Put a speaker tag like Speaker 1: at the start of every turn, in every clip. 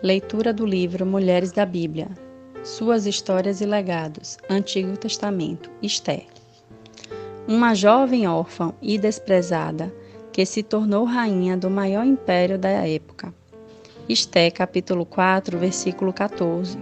Speaker 1: Leitura do livro Mulheres da Bíblia, Suas Histórias e Legados, Antigo Testamento, Esther. Uma jovem órfã e desprezada que se tornou rainha do maior império da época. Esther, capítulo 4, versículo 14.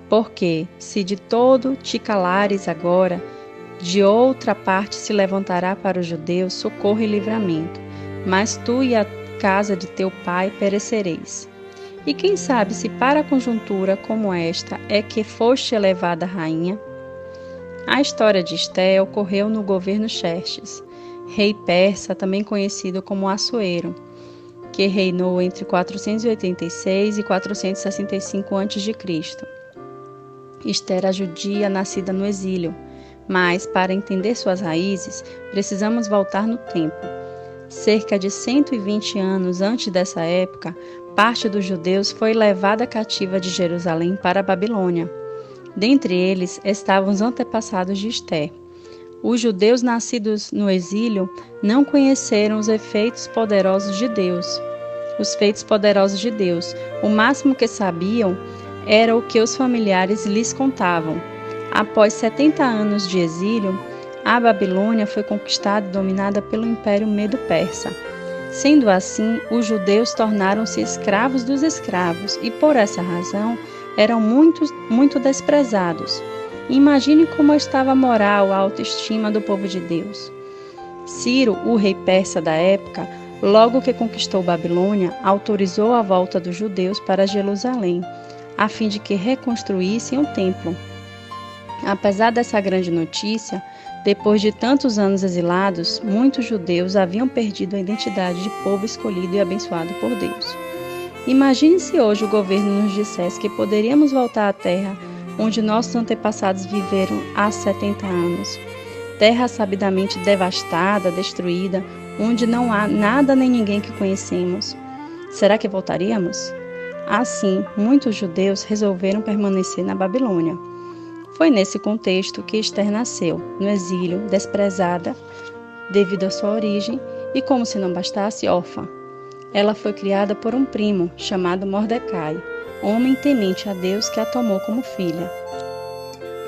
Speaker 1: Porque, se de todo te calares agora, de outra parte se levantará para os judeus socorro e livramento, mas tu e a casa de teu pai perecereis. E quem sabe se para a conjuntura como esta é que foste elevada rainha? A história de Esther ocorreu no governo Xerxes, rei persa, também conhecido como Assuero, que reinou entre 486 e 465 a.C. Esther era judia nascida no exílio, mas para entender suas raízes, precisamos voltar no tempo. Cerca de 120 anos antes dessa época, parte dos judeus foi levada cativa de Jerusalém para a Babilônia. Dentre eles estavam os antepassados de Esther. Os judeus nascidos no exílio não conheceram os feitos poderosos de Deus. O máximo que sabiam era o que os familiares lhes contavam. Após 70 anos de exílio, a Babilônia foi conquistada e dominada pelo Império Medo-Persa. Sendo assim, os judeus tornaram-se escravos dos escravos e, por essa razão, eram muito desprezados. Imagine como estava a moral, a autoestima do povo de Deus. Ciro, o rei persa da época, logo que conquistou Babilônia, autorizou a volta dos judeus para Jerusalém, a fim de que reconstruíssem o templo. Apesar dessa grande notícia, depois de tantos anos exilados, muitos judeus haviam perdido a identidade de povo escolhido e abençoado por Deus. Imagine se hoje o governo nos dissesse que poderíamos voltar à terra onde nossos antepassados viveram há 70 anos. Terra sabidamente devastada, destruída, onde não há nada nem ninguém que conhecemos. Será que voltaríamos? Assim, muitos judeus resolveram permanecer na Babilônia. Foi nesse contexto que Esther nasceu, no exílio, desprezada devido à sua origem e, como se não bastasse, órfã. Ela foi criada por um primo chamado Mordecai, homem temente a Deus que a tomou como filha.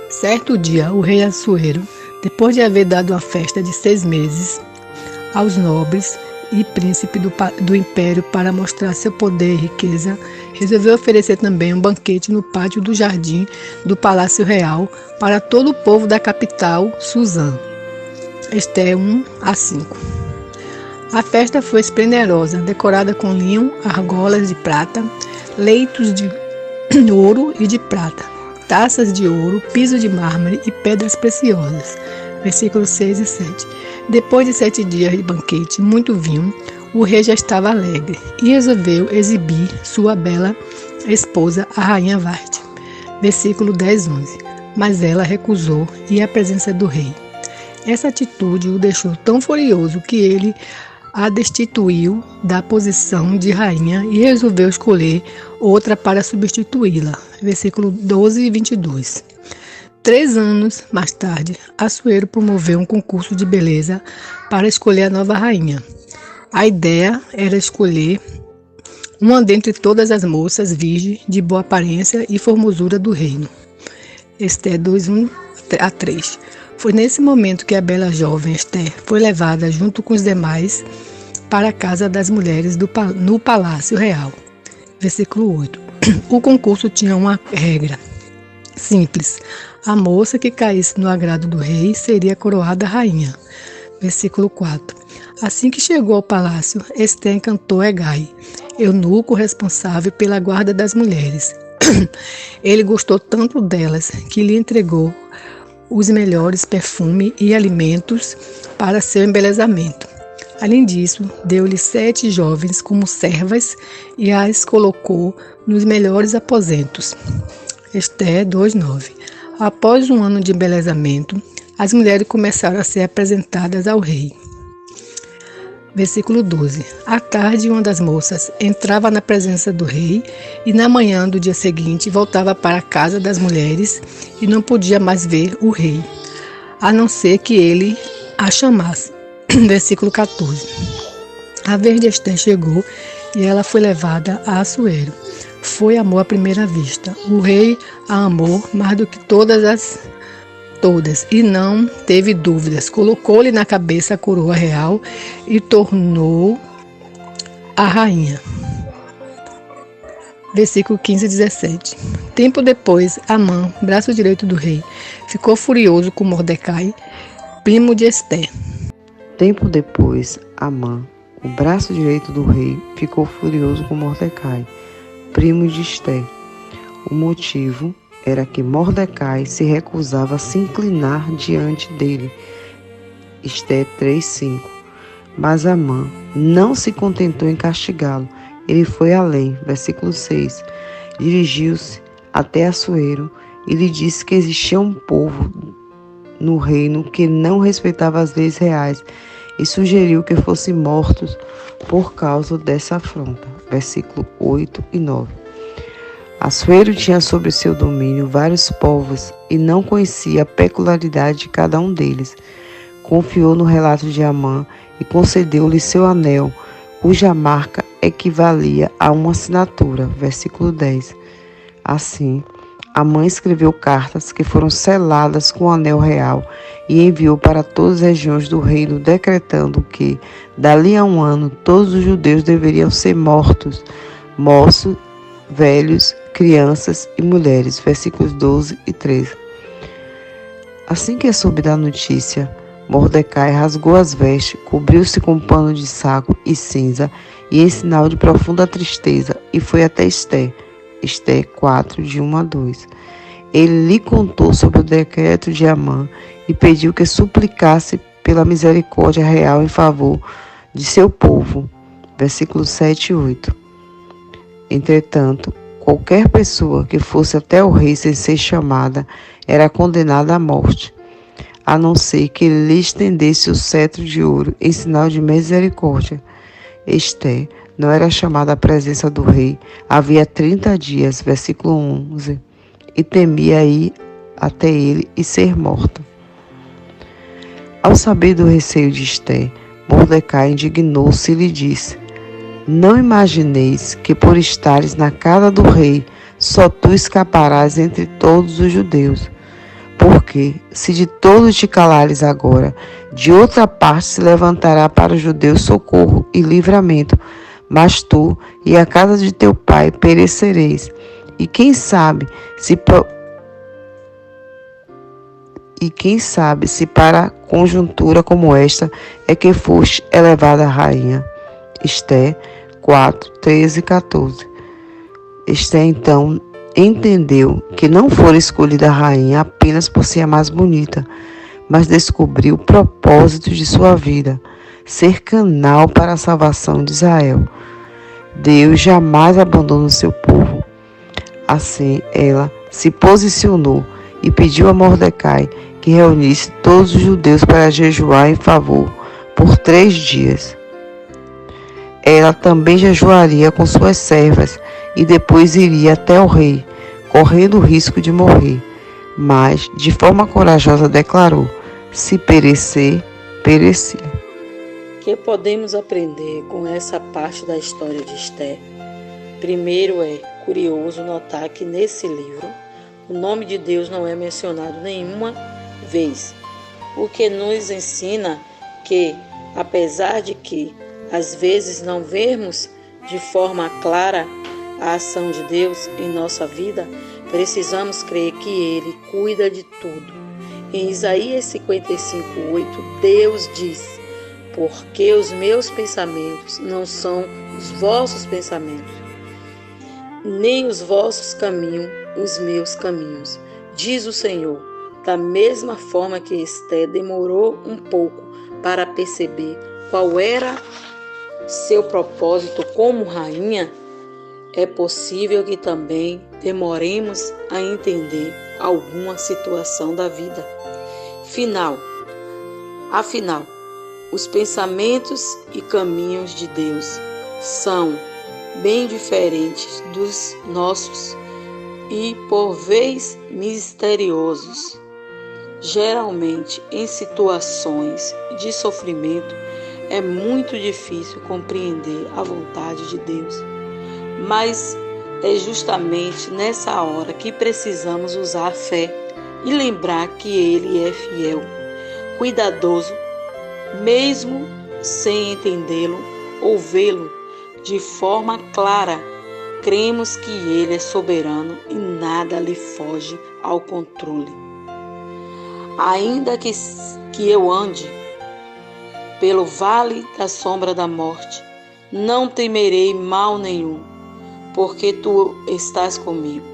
Speaker 2: Certo dia, o rei Assuero, depois de haver dado uma festa de 6 meses aos nobres e príncipes do império para mostrar seu poder e riqueza, resolveu oferecer também um banquete no pátio do jardim do Palácio Real para todo o povo da capital, Suzã. Esther 1-5. A festa foi esplendorosa, decorada com linho, argolas de prata, leitos de ouro e de prata, taças de ouro, piso de mármore e pedras preciosas. Versículos 6 e 7. Depois de 7 dias de banquete, muito vinho, o rei já estava alegre e resolveu exibir sua bela esposa, a rainha Vasti. Versículo 10-11. Mas ela recusou ir à presença do rei. Essa atitude o deixou tão furioso que ele a destituiu da posição de rainha e resolveu escolher outra para substituí-la. Versículo 12 e 22. 3 anos mais tarde, Assuero promoveu um concurso de beleza para escolher a nova rainha. A ideia era escolher uma dentre todas as moças virgens de boa aparência e formosura do reino. Esther 2:1-3. Foi nesse momento que a bela jovem Esther foi levada junto com os demais para a casa das mulheres no Palácio Real. Versículo 8. O concurso tinha uma regra simples. A moça que caísse no agrado do rei seria coroada rainha. Versículo 4. Assim que chegou ao palácio, Esther encantou Hegai, eunuco responsável pela guarda das mulheres. Ele gostou tanto delas que lhe entregou os melhores perfumes e alimentos para seu embelezamento. Além disso, deu-lhe 7 jovens como servas e as colocou nos melhores aposentos. Esther 2:9. Após um ano de embelezamento, as mulheres começaram a ser apresentadas ao rei. Versículo 12. À tarde, uma das moças entrava na presença do rei e na manhã do dia seguinte voltava para a casa das mulheres e não podia mais ver o rei, a não ser que ele a chamasse. Versículo 14. A vez de Esther chegou e ela foi levada a Assuero. Foi amor à primeira vista. O rei a amou mais do que todas e não teve dúvidas. Colocou-lhe na cabeça a coroa real e tornou a rainha. Versículo 15 e 17. Tempo depois, Amã, braço direito do rei, ficou furioso com Mordecai, primo de Esté.
Speaker 3: Tempo depois, Amã, o braço direito do rei, ficou furioso com Mordecai, primo de Esté. O motivo era que Mordecai se recusava a se inclinar diante dele. Esté 3:5. Mas Amã não se contentou em castigá-lo. Ele foi além. Versículo 6. Dirigiu-se até Assuero e lhe disse que existia um povo no reino que não respeitava as leis reais e sugeriu que fossem mortos por causa dessa afronta. Versículo 8 e 9. Assuero tinha sob seu domínio vários povos e não conhecia a peculiaridade de cada um deles. Confiou no relato de Amã e concedeu-lhe seu anel, cuja marca equivalia a uma assinatura. Versículo 10. Assim, Amã escreveu cartas que foram seladas com o anel real e enviou para todas as regiões do reino, decretando que, dali a um ano, todos os judeus deveriam ser mortos, moços, velhos, crianças e mulheres. Versículos 12 e 13. Assim que soube da notícia, Mordecai rasgou as vestes, cobriu-se com um pano de saco e cinza, e em sinal de profunda tristeza, e foi até Esté. Esté 4, de 1 a 2. Ele lhe contou sobre o decreto de Amã e pediu que suplicasse pela misericórdia real em favor de seu povo. Versículos 7 e 8. Entretanto, qualquer pessoa que fosse até o rei sem ser chamada era condenada à morte, a não ser que ele lhe estendesse o cetro de ouro em sinal de misericórdia. Esté não era chamada à presença do rei havia 30 dias, versículo 11, e temia ir até ele e ser morta. Ao saber do receio de Esté, Mordecai indignou-se e lhe disse: Não imagineis que por estares na casa do rei, só tu escaparás entre todos os judeus. Porque, se de todos te calares agora, de outra parte se levantará para os judeus socorro e livramento, mas tu e a casa de teu pai perecereis. E quem sabe se para conjuntura como esta é que foste elevada a rainha. Esté 4, 13 e 14. Esté então entendeu que não fora escolhida a rainha apenas por ser a mais bonita, mas descobriu o propósito de sua vida, ser canal para a salvação de Israel. Deus jamais abandona o seu povo. Assim, ela se posicionou e pediu a Mordecai que reunisse todos os judeus para jejuar em favor por 3 dias. Ela também jejuaria com suas servas e depois iria até o rei, correndo o risco de morrer. Mas, de forma corajosa, declarou: se perecer, pereci.
Speaker 4: O que podemos aprender com essa parte da história de Esté? Primeiro, é curioso notar que nesse livro o nome de Deus não é mencionado nenhuma vez, o que nos ensina que, apesar de que às vezes não vermos de forma clara a ação de Deus em nossa vida, precisamos crer que Ele cuida de tudo. Em Isaías 55:8, Deus diz: porque os meus pensamentos não são os vossos pensamentos, nem os vossos caminhos os meus caminhos, diz o Senhor. Da mesma forma que Esté demorou um pouco para perceber qual era seu propósito como rainha, é possível que também demoremos a entender alguma situação da vida. Afinal, os pensamentos e caminhos de Deus são bem diferentes dos nossos e, por vezes, misteriosos. Geralmente, em situações de sofrimento, é muito difícil compreender a vontade de Deus. Mas É justamente nessa hora que precisamos usar a fé e lembrar que Ele é fiel, cuidadoso, mesmo sem entendê-lo ou vê-lo de forma clara. Cremos que Ele é soberano e nada lhe foge ao controle. Ainda que eu ande pelo vale da sombra da morte, não temerei mal nenhum, porque tu estás comigo.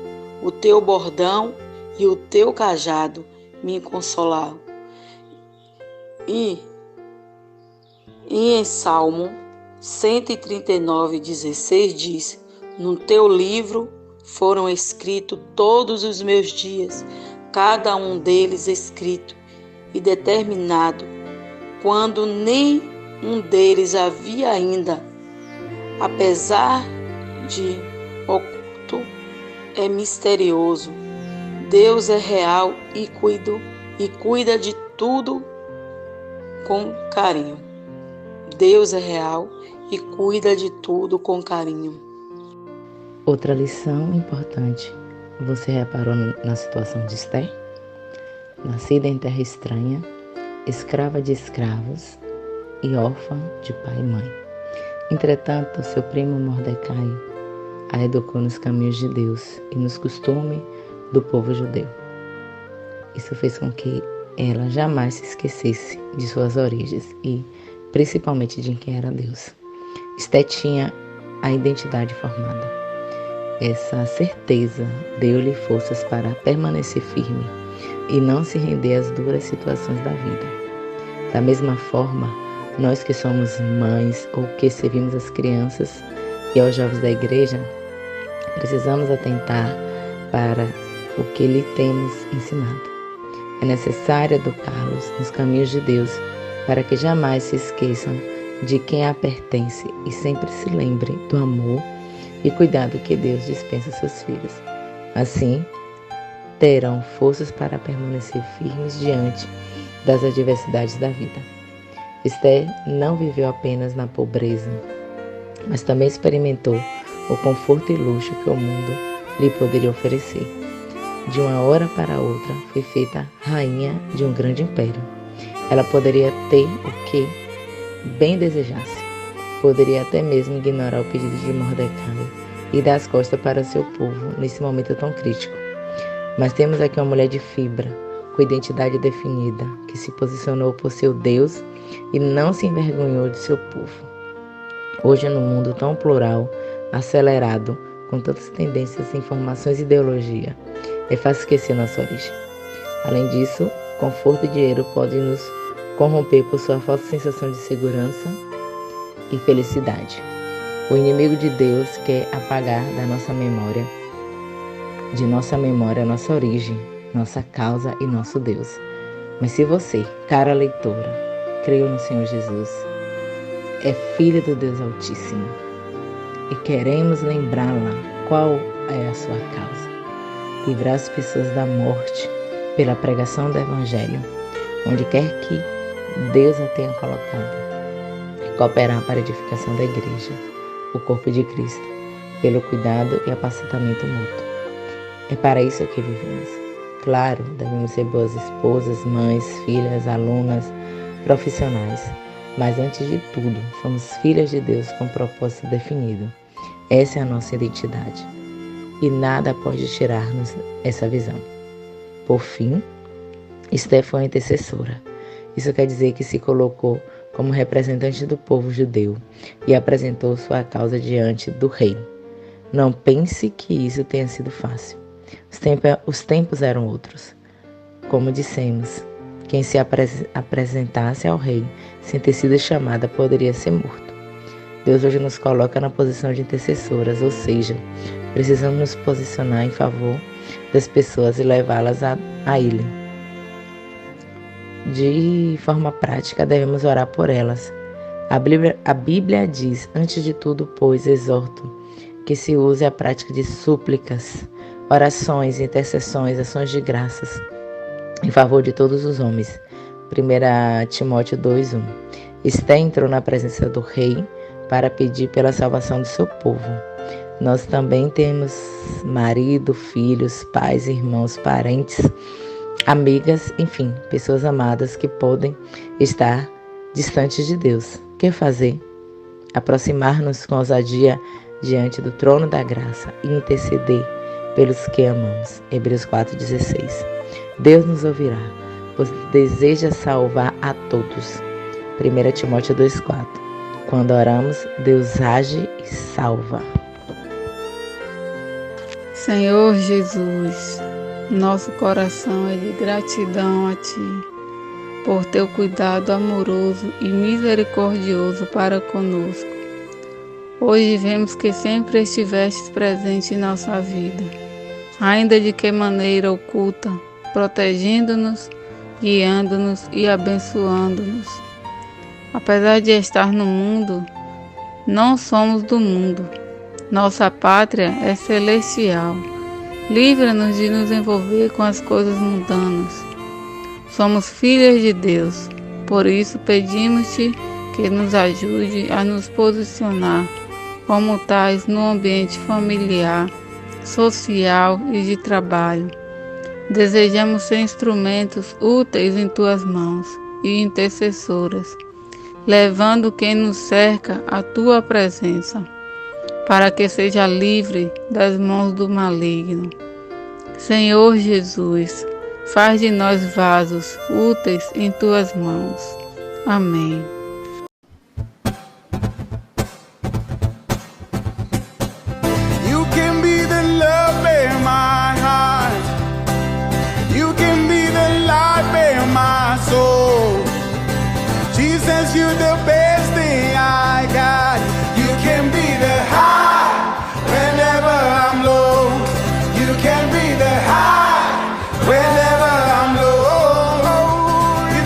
Speaker 4: O teu bordão e o teu cajado me consolaram. E em Salmo 139:16 diz: no teu livro foram escritos todos os meus dias, cada um deles escrito e determinado, quando nem um deles havia ainda. Apesar de oculto, é misterioso. Deus é real e cuida de tudo com carinho. Deus é real e cuida de tudo com carinho.
Speaker 5: Outra lição importante, você reparou na situação de Esté? Nascida em terra estranha, escrava de escravos e órfã de pai e mãe. Entretanto, seu primo Mordecai a educou nos caminhos de Deus e nos costumes do povo judeu. Isso fez com que ela jamais se esquecesse de suas origens e, principalmente, de quem era Deus. Esté tinha a identidade formada. Essa certeza deu-lhe forças para permanecer firme e não se render às duras situações da vida. Da mesma forma, nós que somos mães ou que servimos as crianças e aos jovens da igreja, precisamos atentar para o que lhe temos ensinado. É necessário educá-los nos caminhos de Deus para que jamais se esqueçam de quem a pertence e sempre se lembrem do amor e cuidado que Deus dispensa a seus filhos. Assim, terão forças para permanecer firmes diante das adversidades da vida. Esté não viveu apenas na pobreza, mas também experimentou o conforto e luxo que o mundo lhe poderia oferecer. De uma hora para outra, foi feita rainha de um grande império. Ela poderia ter o que bem desejasse. Poderia até mesmo ignorar o pedido de Mordecai e dar as costas para seu povo nesse momento tão crítico. Mas temos aqui uma mulher de fibra, com identidade definida, que se posicionou por seu Deus e não se envergonhou de seu povo. Hoje, num mundo tão plural, acelerado, com tantas tendências, informações e ideologia, é fácil esquecer nossa origem. Além disso, conforto e dinheiro podem nos corromper por sua falsa sensação de segurança e felicidade. O inimigo de Deus quer apagar da nossa memória, nossa origem, nossa causa e nosso Deus. Mas se você, cara leitora, creu no Senhor Jesus, é filho do Deus Altíssimo, e queremos lembrá-la qual é a sua causa: livrar as pessoas da morte pela pregação do Evangelho, onde quer que Deus a tenha colocado, e cooperar para a edificação da igreja, o corpo de Cristo, pelo cuidado e apacentamento mútuo. É para isso que vivemos. Claro, devemos ser boas esposas, mães, filhas, alunas, profissionais, mas antes de tudo, somos filhas de Deus com propósito definido. Essa é a nossa identidade, e nada pode tirar-nos essa visão. Por fim, Esté foi a intercessora. Isso quer dizer que se colocou como representante do povo judeu e apresentou sua causa diante do rei. Não pense que isso tenha sido fácil. Os tempos eram outros. Como dissemos, quem se apresentasse ao rei sem ter sido chamada poderia ser morto. Deus hoje nos coloca na posição de intercessoras, ou seja, precisamos nos posicionar em favor das pessoas e levá-las a Ele. De forma prática, devemos orar por elas. A Bíblia diz: antes de tudo, pois, exorto que se use a prática de súplicas, orações, intercessões, ações de graças em favor de todos os homens. 1 Timóteo 2:1. Esté entrou na presença do rei para pedir pela salvação do seu povo. Nós também temos marido, filhos, pais, irmãos, parentes, amigas, enfim, pessoas amadas que podem estar distantes de Deus. O que fazer? Aproximar-nos com ousadia diante do trono da graça e interceder pelos que amamos. Hebreus 4,16. Deus nos ouvirá, pois deseja salvar a todos. 1 Timóteo 2,4. Quando oramos, Deus age e salva.
Speaker 6: Senhor Jesus, nosso coração é de gratidão a Ti, por Teu cuidado amoroso e misericordioso para conosco. Hoje vemos que sempre estivestes presente em nossa vida, ainda de que maneira oculta, protegendo-nos, guiando-nos e abençoando-nos. Apesar de estar no mundo, não somos do mundo. Nossa pátria é celestial. Livra-nos de nos envolver com as coisas mundanas. Somos filhas de Deus, por isso pedimos-te que nos ajude a nos posicionar como tais no ambiente familiar, social e de trabalho. Desejamos ser instrumentos úteis em Tuas mãos e intercessoras, levando quem nos cerca à Tua presença, para que seja livre das mãos do maligno. Senhor Jesus, faz de nós vasos úteis em Tuas mãos. Amém.
Speaker 7: You can be the love in my heart. You can be the life in my soul. Jesus, you're the best thing I got. You can be the high whenever I'm low. You can be